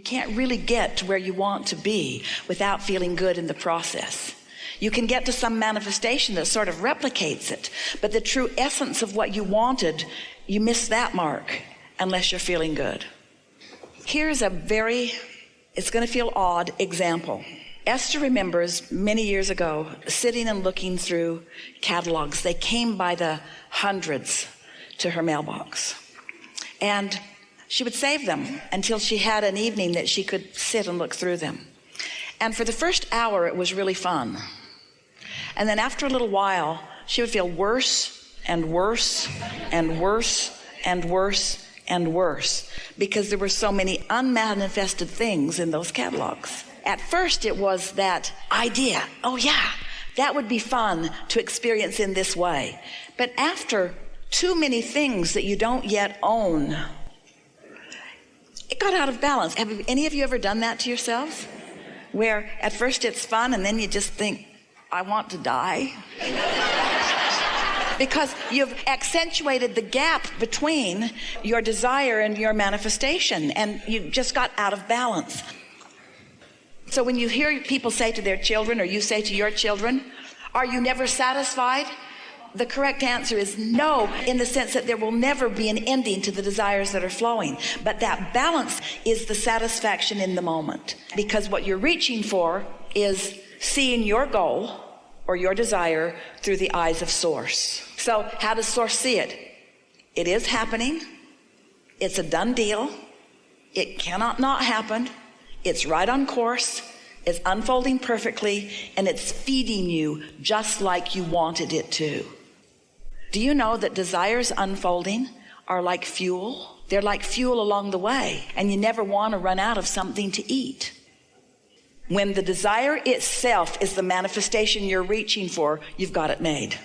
can't really get to where you want to be without feeling good in the process. You can get to some manifestation that sort of replicates it, but the true essence of what you wanted, you miss that mark unless you're feeling good. Here's it's going to feel odd example. Esther remembers many years ago sitting and looking through catalogs. They came by the hundreds to her mailbox. And she would save them until she had an evening that she could sit and look through them. And for the first hour, it was really fun. And then after a little while, she would feel worse and worse and worse and worse and worse because there were so many unmanifested things in those catalogs. At first, it was that idea, oh yeah, that would be fun to experience in this way. But after too many things that you don't yet own, it got out of balance. Have any of you ever done that to yourselves? Where at first it's fun and then you just think, I want to die. Because you've accentuated the gap between your desire and your manifestation, and you just got out of balance. So when you hear people say to their children, or you say to your children, are you never satisfied? The correct answer is no, in the sense that there will never be an ending to the desires that are flowing. But that balance is the satisfaction in the moment. Because what you're reaching for is seeing your goal or your desire through the eyes of Source. So how does Source see it? It is happening. It's a done deal. It cannot not happen. It's right on course. It's unfolding perfectly, and it's feeding you just like you wanted it to. Do you know that desires unfolding are like fuel? They're like fuel along the way, and you never want to run out of something to eat. When the desire itself is the manifestation you're reaching for, you've got it made.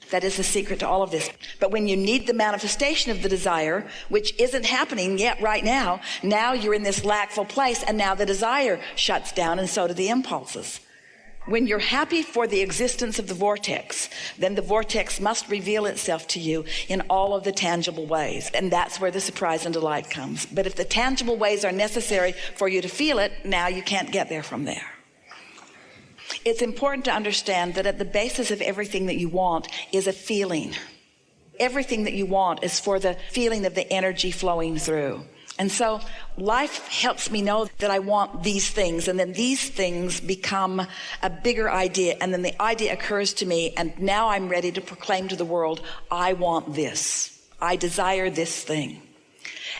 That is the secret to all of this. But when you need the manifestation of the desire, which isn't happening yet right now, now you're in this lackful place, and now the desire shuts down, and so do the impulses. When you're happy for the existence of the vortex, then the vortex must reveal itself to you in all of the tangible ways. And that's where the surprise and delight comes. But if the tangible ways are necessary for you to feel it, now you can't get there from there. It's important to understand that at the basis of everything that you want is a feeling. Everything that you want is for the feeling of the energy flowing through. And so life helps me know that I want these things, and then these things become a bigger idea, and then the idea occurs to me, and now I'm ready to proclaim to the world, I want this. I desire this thing.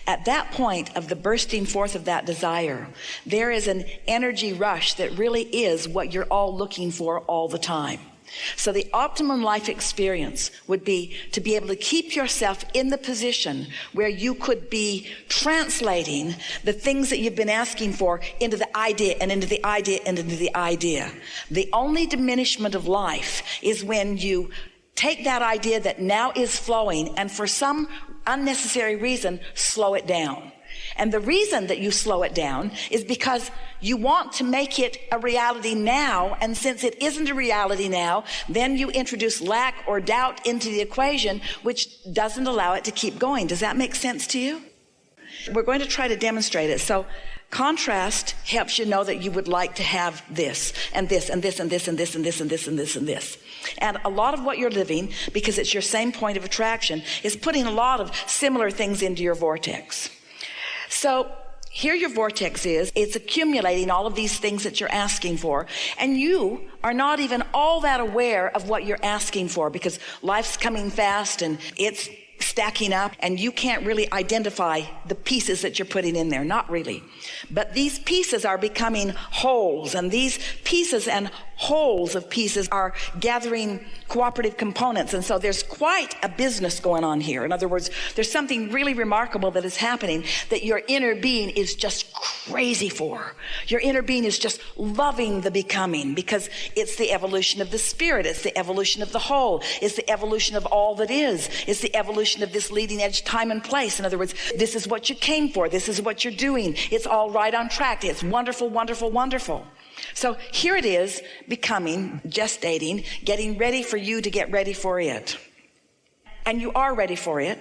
At that point of the bursting forth of that desire, there is an energy rush that really is what you're all looking for all the time. So the optimum life experience would be to be able to keep yourself in the position where you could be translating the things that you've been asking for into the idea and into the idea and into the idea. The only diminishment of life is when you take that idea that now is flowing and for some unnecessary reason, slow it down. And the reason that you slow it down is because you want to make it a reality now, and since it isn't a reality now, then you introduce lack or doubt into the equation, which doesn't allow it to keep going. Does that make sense to you? We're going to try to demonstrate it. So contrast helps you know that you would like to have this, and this, and this, and this, and this, and this, and this, and this, and this. And a lot of what you're living, because it's your same point of attraction, is putting a lot of similar things into your vortex. So here your vortex is, it's accumulating all of these things that you're asking for, and you are not even all that aware of what you're asking for because life's coming fast and it's stacking up, and you can't really identify the pieces that you're putting in there, not really. But these pieces are becoming wholes, and these pieces and wholes of pieces are gathering cooperative components, and so there's quite a business going on here. In other words, there's something really remarkable that is happening that your inner being is just crazy for. Your inner being is just loving the becoming, because it's the evolution of the spirit, it's the evolution of the whole, it's the evolution of all that is, it's the evolution of this leading edge time and place. In other words, this is what you came for, this is what you're doing, it's all right on track, it's wonderful, wonderful, wonderful. So here it is, becoming, gestating, getting ready for you to get ready for it. And you are ready for it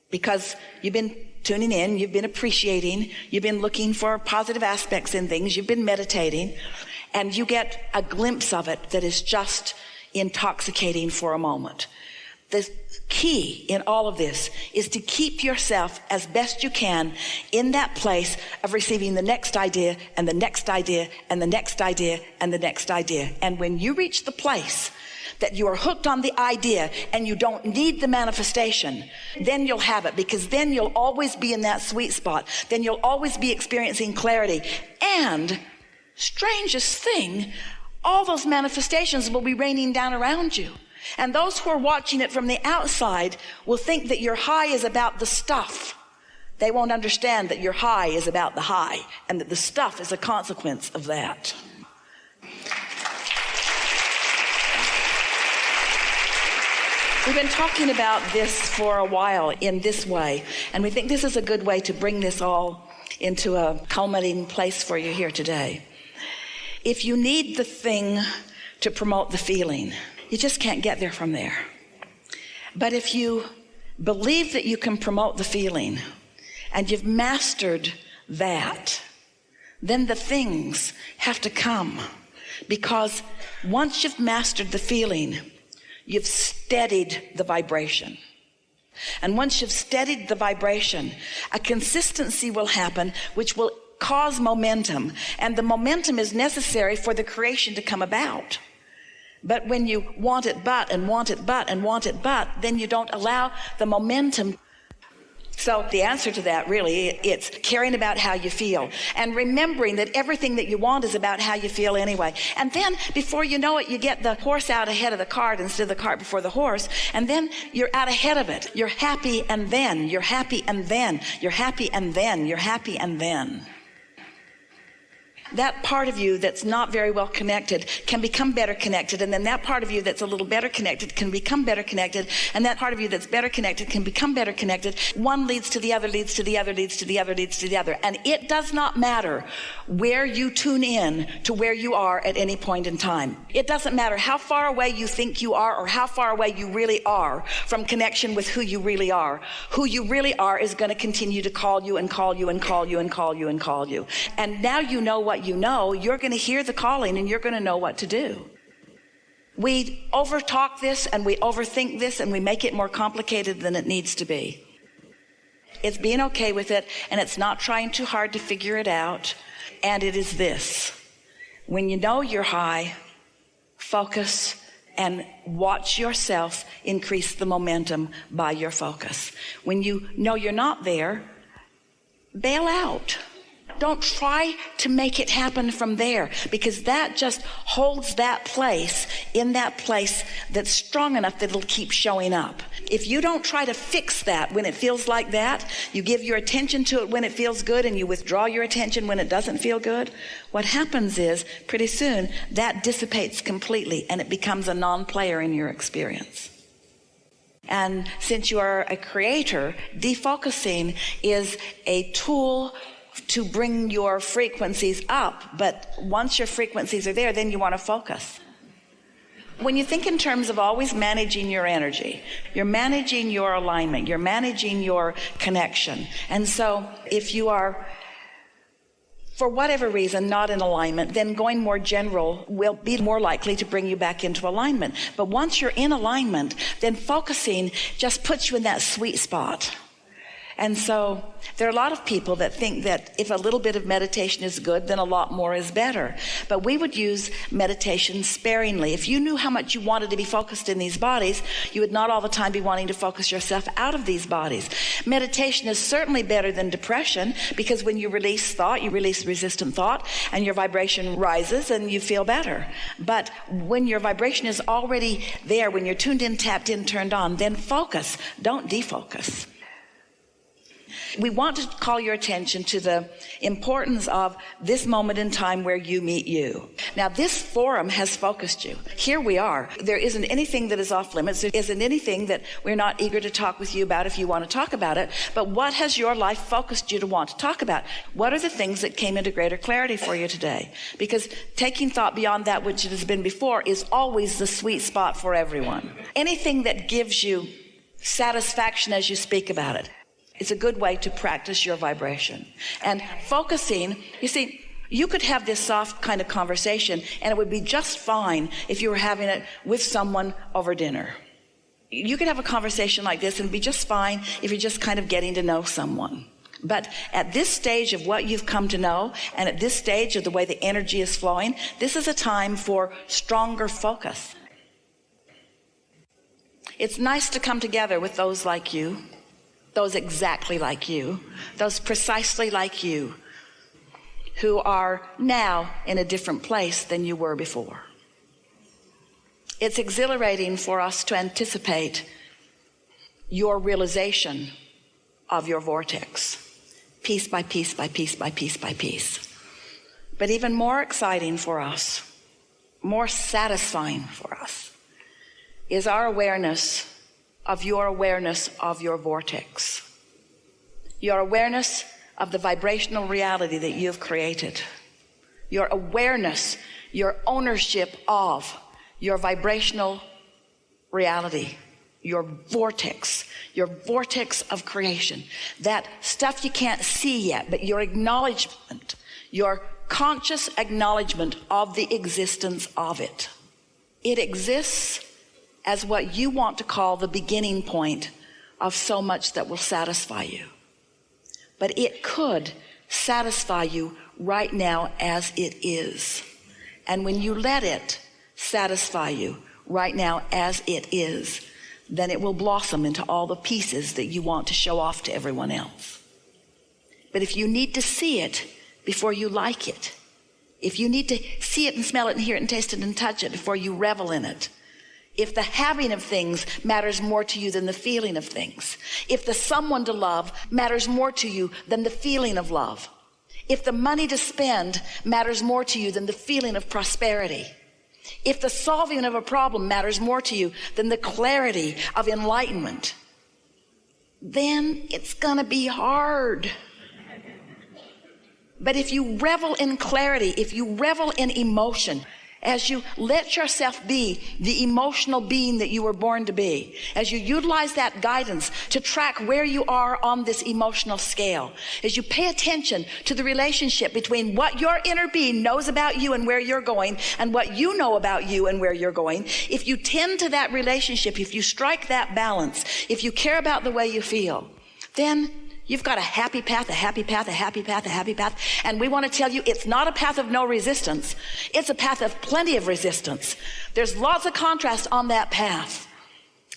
because you've been tuning in, you've been appreciating, you've been looking for positive aspects in things, you've been meditating, and you get a glimpse of it that is just intoxicating for a moment. The key in all of this is to keep yourself as best you can in that place of receiving the next idea and the next idea and the next idea and the next idea. And when you reach the place that you are hooked on the idea and you don't need the manifestation, then you'll have it, because then you'll always be in that sweet spot. Then you'll always be experiencing clarity. And strangest thing, all those manifestations will be raining down around you. And those who are watching it from the outside will think that your high is about the stuff. They won't understand that your high is about the high, and that the stuff is a consequence of that. We've been talking about this for a while in this way, and we think this is a good way to bring this all into a culminating place for you here today. If you need the thing to promote the feeling, you just can't get there from there. But if you believe that you can promote the feeling and you've mastered that, then the things have to come. Because once you've mastered the feeling, you've steadied the vibration. And once you've steadied the vibration, a consistency will happen which will cause momentum. And the momentum is necessary for the creation to come about. But when you want it but, and want it but, and want it but, then you don't allow the momentum. So the answer to that really, it's caring about how you feel and remembering that everything that you want is about how you feel anyway. And then before you know it, you get the horse out ahead of the cart instead of the cart before the horse. And then you're out ahead of it. You're happy and then, you're happy and then, you're happy and then, you're happy and then. That part of you that's not very well connected can become better connected, and then that part of you that's a little better connected can become better connected, and that part of you that's better connected can become better connected. One leads to the other, leads to the other, leads to the other, leads to the other. And it does not matter where you tune in to where you are at any point in time. It doesn't matter how far away you think you are or how far away you really are from connection with who you really are. Who you really are is going to continue to call you and call you and call you and call you and call you. And now you know what you know, you're going to hear the calling and you're going to know what to do. We overtalk this and we overthink this and we make it more complicated than it needs to be. It's being okay with it, and it's not trying too hard to figure it out. And it is this: when you know you're high, focus and watch yourself increase the momentum by your focus. When you know you're not there, bail out. Don't try to make it happen from there, because that just holds that place in that place that's strong enough that it'll keep showing up. If you don't try to fix that when it feels like that, you give your attention to it when it feels good and you withdraw your attention when it doesn't feel good, what happens is pretty soon that dissipates completely and it becomes a non-player in your experience. And since you are a creator, defocusing is a tool to bring your frequencies up. But once your frequencies are there, then you want to focus. When you think in terms of always managing your energy, you're managing your alignment, you're managing your connection. And so if you are, for whatever reason, not in alignment, then going more general will be more likely to bring you back into alignment. But once you're in alignment, then focusing just puts you in that sweet spot. And so there are a lot of people that think that if a little bit of meditation is good, then a lot more is better. But we would use meditation sparingly. If you knew how much you wanted to be focused in these bodies, you would not all the time be wanting to focus yourself out of these bodies. Meditation is certainly better than depression, because when you release thought, you release resistant thought, and your vibration rises and you feel better. But when your vibration is already there, when you're tuned in, tapped in, turned on, then focus. Don't defocus. We want to call your attention to the importance of this moment in time where you meet you. Now, this forum has focused you. Here we are. There isn't anything that is off limits. There isn't anything that we're not eager to talk with you about if you want to talk about it. But what has your life focused you to want to talk about? What are the things that came into greater clarity for you today? Because taking thought beyond that which it has been before is always the sweet spot for everyone. Anything that gives you satisfaction as you speak about it. It's a good way to practice your vibration. And focusing, you see, you could have this soft kind of conversation and it would be just fine if you were having it with someone over dinner. You could have a conversation like this and be just fine if you're just kind of getting to know someone. But at this stage of what you've come to know, and at this stage of the way the energy is flowing, this is a time for stronger focus. It's nice to come together with those like you, those exactly like you, those precisely like you, who are now in a different place than you were before. It's exhilarating for us to anticipate your realization of your vortex, piece by piece by piece by piece by piece. But even more exciting for us, more satisfying for us, is our awareness of your vortex, your awareness of the vibrational reality that you've created, your awareness, your ownership of your vibrational reality, your vortex of creation, that stuff you can't see yet, but your acknowledgement, your conscious acknowledgement of the existence of it. It exists as what you want to call the beginning point of so much that will satisfy you. But it could satisfy you right now as it is. And when you let it satisfy you right now as it is, then it will blossom into all the pieces that you want to show off to everyone else. But if you need to see it before you like it, if you need to see it and smell it and hear it and taste it and touch it before you revel in it, if the having of things matters more to you than the feeling of things, if the someone to love matters more to you than the feeling of love, if the money to spend matters more to you than the feeling of prosperity, if the solving of a problem matters more to you than the clarity of enlightenment, then it's gonna be hard. But if you revel in clarity, if you revel in emotion, as you let yourself be the emotional being that you were born to be, as you utilize that guidance to track where you are on this emotional scale, as you pay attention to the relationship between what your inner being knows about you and where you're going and what you know about you and where you're going, if you tend to that relationship, if you strike that balance, if you care about the way you feel, then you've got a happy path, a happy path, a happy path, a happy path. And we want to tell you it's not a path of no resistance. It's a path of plenty of resistance. There's lots of contrast on that path.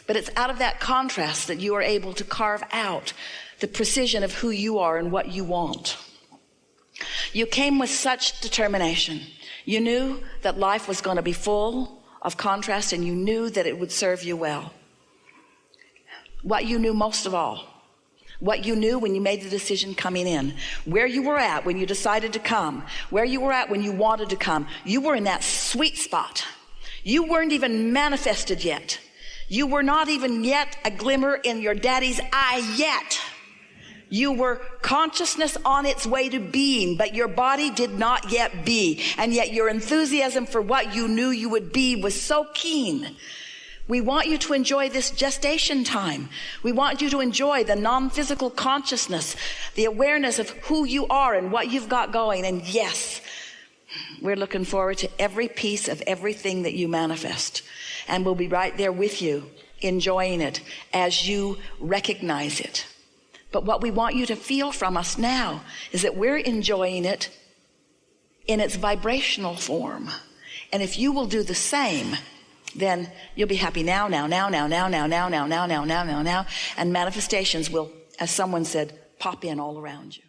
But it's out of that contrast that you are able to carve out the precision of who you are and what you want. You came with such determination. You knew that life was going to be full of contrast, and you knew that it would serve you well. What you knew most of all, what you knew when you made the decision coming in, where you were at when you decided to come, where you were at when you wanted to come, you were in that sweet spot. You weren't even manifested yet. You were not even yet a glimmer in your daddy's eye yet. You were consciousness on its way to being, but your body did not yet be. And yet your enthusiasm for what you knew you would be was so keen. We want you to enjoy this gestation time. We want you to enjoy the non-physical consciousness, the awareness of who you are and what you've got going. And yes, we're looking forward to every piece of everything that you manifest. And we'll be right there with you, enjoying it as you recognize it. But what we want you to feel from us now is that we're enjoying it in its vibrational form. And if you will do the same, then you'll be happy now, and manifestations will, as someone said, pop in all around you.